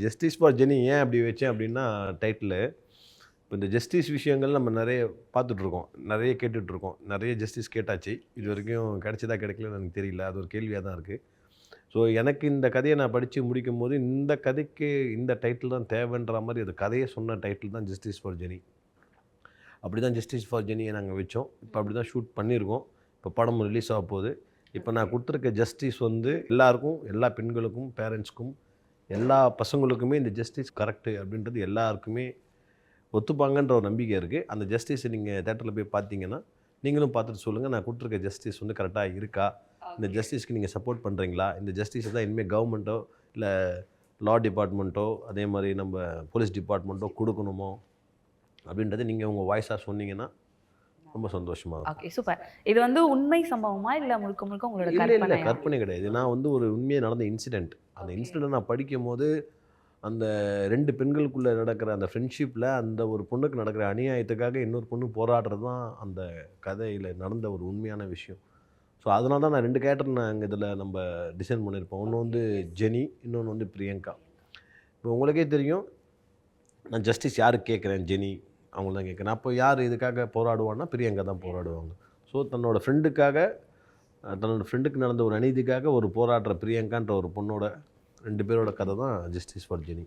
Justice for Jenny ஏன் அப்படி வச்சேன் அப்படின்னா டைட்டிலு, இப்போ இந்த ஜஸ்டிஸ் விஷயங்கள் நம்ம நிறைய பார்த்துட்ருக்கோம், நிறைய கேட்டுட்ருக்கோம், நிறைய ஜஸ்டிஸ் கேட்டாச்சு. இது வரைக்கும் கிடைச்சதா கிடைக்கலன்னு எனக்கு தெரியல. அது ஒரு கேள்வியாக தான் இருக்குது. ஸோ எனக்கு இந்த கதையை நான் படித்து முடிக்கும்போது இந்த கதைக்கு இந்த டைட்டில் தான் தேவைன்ற மாதிரி அது கதையை சொன்ன டைட்டில் தான் ஜஸ்டிஸ் ஃபார் ஜெனி. அப்படி தான் ஜஸ்டிஸ் ஃபார் ஜெனியை நாங்கள் வச்சோம். இப்போ அப்படி தான் ஷூட் பண்ணியிருக்கோம். இப்போ படம் ரிலீஸ் ஆக போகுது. இப்போ நான் கொடுத்துருக்க ஜஸ்டிஸ் வந்து எல்லாருக்கும், எல்லா பெண்களுக்கும், பேரண்ட்ஸ்க்கும், எல்லா பசங்களுக்குமே இந்த ஜஸ்டிஸ் கரெக்டு அப்படின்றது எல்லாருக்குமே ஒத்துப்பாங்கன்ற ஒரு நம்பிக்கை இருக்குது. அந்த ஜஸ்டிஸை நீங்கள் தேட்டரில் போய் பார்த்தீங்கன்னா நீங்களும் பார்த்துட்டு சொல்லுங்கள், நான் கொடுத்துருக்க ஜஸ்டிஸ் வந்து கரெக்டாக இருக்கா, இந்த ஜஸ்டிஸ்க்கு நீங்கள் சப்போர்ட் பண்ணுறீங்களா, இந்த ஜஸ்டிஸை தான் இனிமேல் கவர்மெண்ட்டோ இல்லை லா டிபார்ட்மெண்ட்டோ அதே மாதிரி நம்ம போலீஸ் டிபார்ட்மெண்ட்டோ கொடுக்கணுமோ அப்படின்றத நீங்கள் உங்கள் வாய்ஸாக சொன்னீங்கன்னா ரொம்ப சந்தோஷமாக இருக்கும். Okay, super. இது வந்து உண்மை சம்பவமா இல்ல முழுக்க முழுக்க உங்களோட இல்லை இல்லை கற்பனையா? கற்பனை கிடையாது. நான் வந்து ஒரு உண்மையாக நடந்த இன்சிடெண்ட். அந்த இன்சிடெண்ட்டை நான் படிக்கும்போது அந்த 2 பெண்களுக்குள்ளே நடக்கிற அந்த ஃப்ரெண்ட்ஷிப்பில் அந்த ஒரு பொண்ணுக்கு நடக்கிற அநியாயத்துக்காக இன்னொரு பொண்ணு போராடுறது தான் அந்த கதையில் நடந்த ஒரு உண்மையான விஷயம். ஸோ அதனால தான் நான் 2 கேரக்டர் நாங்கள் இதில் நம்ம டிசைன் பண்ணியிருப்போம். ஒன்று வந்து ஜெனி, இன்னொன்று வந்து பிரியங்கா. இப்போ உங்களுக்கே தெரியும், நான் ஜஸ்டிஸ் யாருக்கு கேட்குறேன், ஜெனி அவங்கள தான் கேட்குறேன். அப்போ யார் இதுக்காக போராடுவான்னா பிரியங்கா தான் போராடுவாங்க. ஸோ தன்னோட ஃப்ரெண்டுக்கு நடந்த ஒரு அநீதிக்காக ஒரு போராடுற பிரியங்கான்ற ஒரு பொண்ணோட 2 பேரோட கதை தான் ஜஸ்டிஸ் ஃபார் ஜெனி.